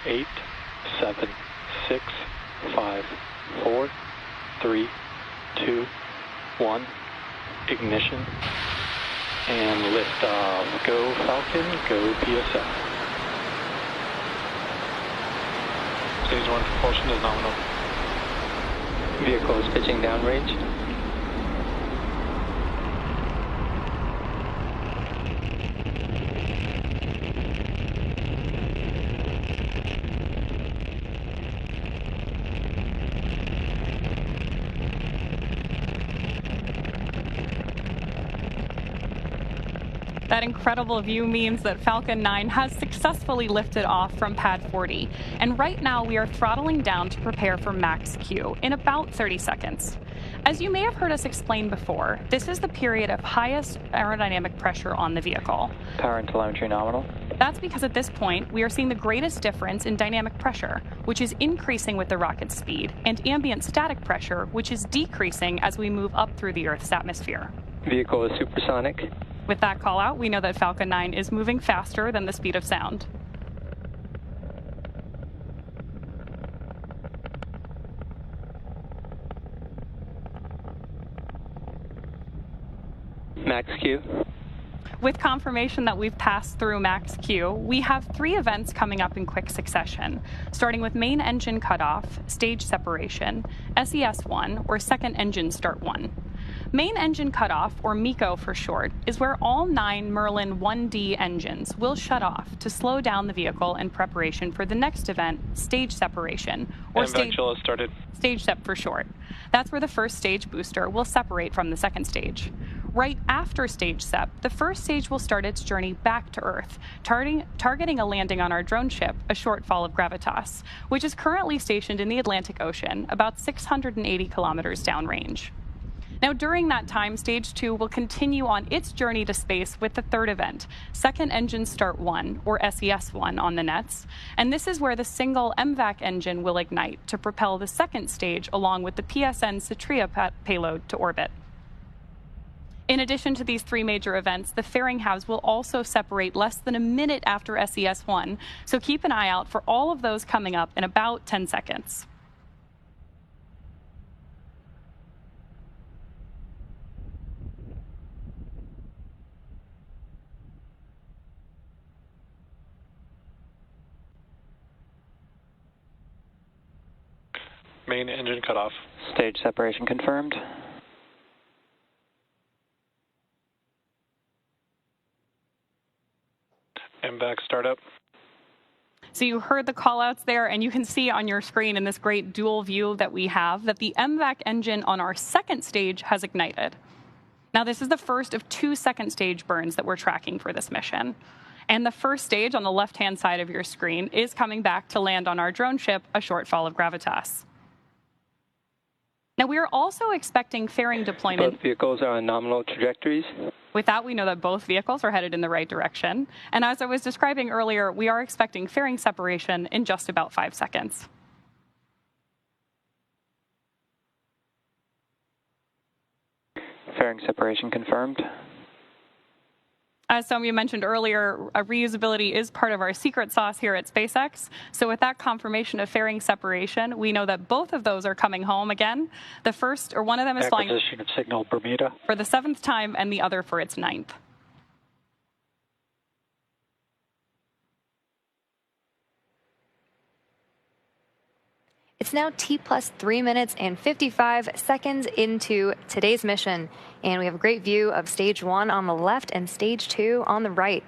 8, 7, 6, 5, 4, 3, 2, 1. Ignition. And liftoff. Go Falcon, go PSF. Stage 1 propulsion is nominal. Vehicle is pitching downrange. That incredible view means that Falcon 9 has successfully lifted off from pad 40. And right now we are throttling down to prepare for max Q in about 30 seconds. As you may have heard us explain before, this is the period of highest aerodynamic pressure on the vehicle. Power and telemetry nominal. That's because at this point, we are seeing the greatest difference in dynamic pressure, which is increasing with the rocket's speed, and ambient static pressure, which is decreasing as we move up through the Earth's atmosphere. Vehicle is supersonic. With that call out, we know that Falcon 9 is moving faster than the speed of sound. Max Q. With confirmation that we've passed through max Q, we have 3 events coming up in quick succession, starting with main engine cutoff, stage separation, SES-1, or second engine start 1. Main engine cutoff, or MECO for short, is where all 9 Merlin 1D engines will shut off to slow down the vehicle in preparation for the next event, stage separation, or stage sep for short. That's where the first stage booster will separate from the second stage. Right after stage sep, the first stage will start its journey back to Earth, targeting a landing on our drone ship, a shortfall of Gravitas, which is currently stationed in the Atlantic Ocean, about 680 kilometers downrange. Now, during that time, Stage 2 will continue on its journey to space with the third event, Second Engine Start 1, or SES-1 on the nets, and this is where the single MVAC engine will ignite to propel the second stage along with the PSN SATRIA payload to orbit. In addition to these 3 major events, the fairing halves will also separate less than a minute after SES-1, so keep an eye out for all of those coming up in about 10 seconds. Main engine cutoff. Stage separation confirmed. MVAC startup. So you heard the callouts there, and you can see on your screen in this great dual view that we have that the MVAC engine on our second stage has ignited. Now, this is the first of 2 second stage burns that we're tracking for this mission. And the first stage on the left-hand side of your screen is coming back to land on our drone ship, a shortfall of Gravitas. Now, we are also expecting fairing deployment. Both vehicles are on nominal trajectories. With that, we know that both vehicles are headed in the right direction. And as I was describing earlier, we are expecting fairing separation in just about 5 seconds. Fairing separation confirmed. As some of you mentioned earlier, reusability is part of our secret sauce here at SpaceX. So with that confirmation of fairing separation, we know that both of those are coming home again. The first, or one of them is flying Acquisition of signal Bermuda for the 7th time and the other for its 9th. It's now T plus 3 minutes and 55 seconds into today's mission, and we have a great view of Stage 1 on the left and Stage 2 on the right.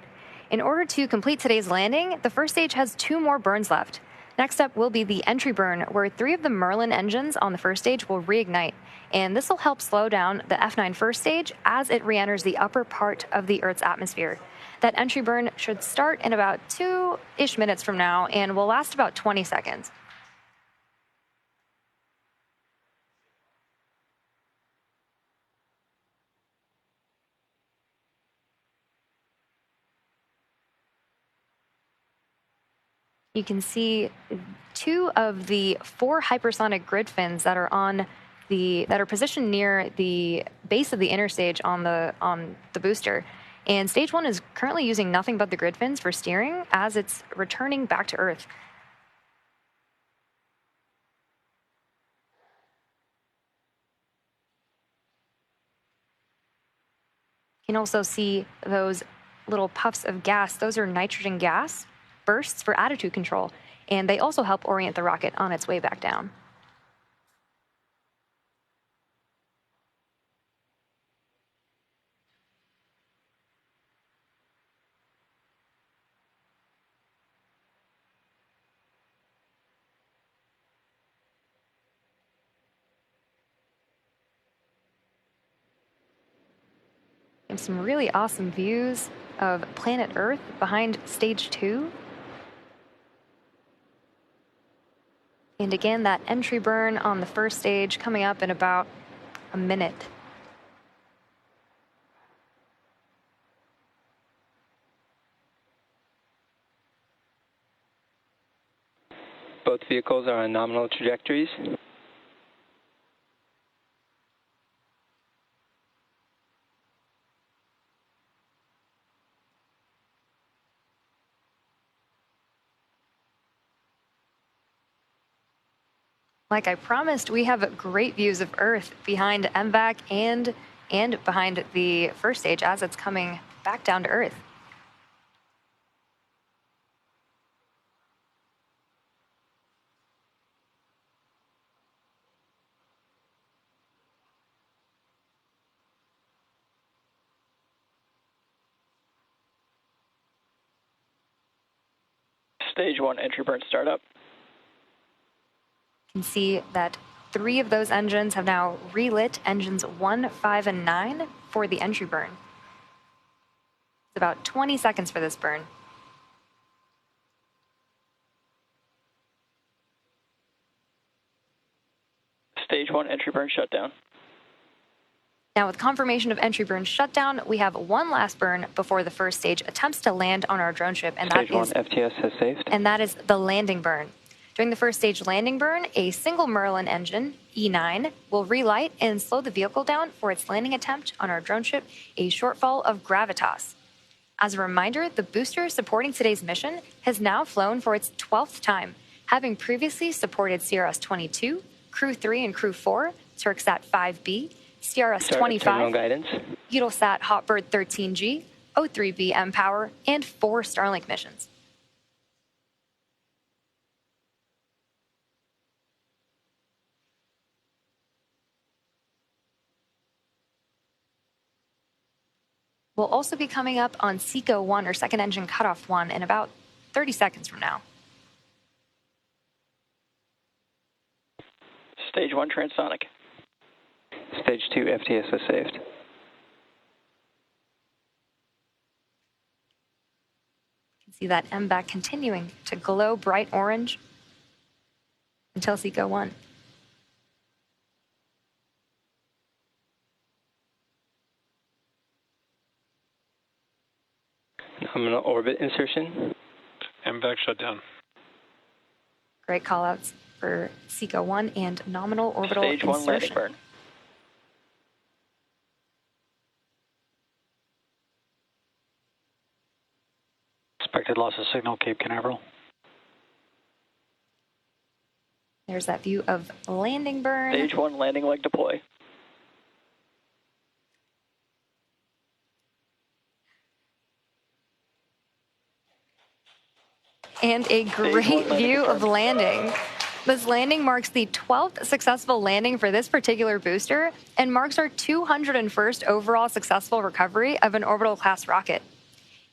In order to complete today's landing, the first stage has 2 more burns left. Next up will be the entry burn, where 3 of the Merlin engines on the first stage will reignite, and this will help slow down the F9 first stage as it re-enters the upper part of the Earth's atmosphere. That entry burn should start in about 2-ish minutes from now and will last about 20 seconds. You can see 2 of the 4 hypersonic grid fins that are positioned near the base of the inner stage on the booster. And Stage 1 is currently using nothing but the grid fins for steering as it's returning back to Earth. You can also see those little puffs of gas. Those are nitrogen gas bursts for attitude control, and they also help orient the rocket on its way back down. And some really awesome views of planet Earth behind stage 2. And again, that entry burn on the first stage coming up in about a minute. Both vehicles are on nominal trajectories. Like I promised, we have great views of Earth behind MVAC and behind the first stage as it's coming back down to Earth. Stage 1 entry burn startup. You can see that 3 of those engines have now relit engines 1, 5, and 9 for the entry burn. It's about 20 seconds for this burn. Stage 1 entry burn shutdown. Now, with confirmation of entry burn shutdown, we have one last burn before the first stage attempts to land on our drone ship, and Stage 1 FTS has saved. And that is the landing burn. During the first stage landing burn, a single Merlin engine, E9, will relight and slow the vehicle down for its landing attempt on our drone ship, a shortfall of gravitas. As a reminder, the booster supporting today's mission has now flown for its 12th time, having previously supported CRS-22, Crew 3 and Crew 4, Turksat 5B, CRS-25, Eutelsat Hotbird 13G, O3B mPOWER, and 4 Starlink missions. We'll also be coming up on SECO 1, or second engine cutoff 1, in about 30 seconds from now. Stage 1 transonic. Stage 2 FTS has saved. You can see that MVAC continuing to glow bright orange until SECO 1. Nominal orbit insertion. MVAC shutdown. Great callouts for SECO 1 and nominal orbital Stage 1 landing insertion. burn. Expected loss of signal, Cape Canaveral. There's that view of landing burn. Stage 1 landing leg deploy. And a great view of landing. This landing marks the 12th successful landing for this particular booster and marks our 201st overall successful recovery of an orbital class rocket.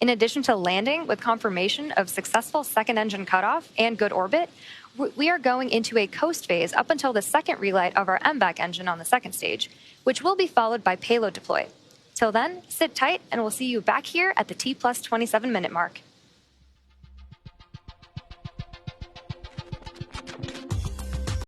In addition to landing with confirmation of successful second engine cutoff and good orbit, we are going into a coast phase up until the second relight of our MVAC engine on the second stage, which will be followed by payload deploy. Till then, sit tight and we'll see you back here at the T+27 minute mark.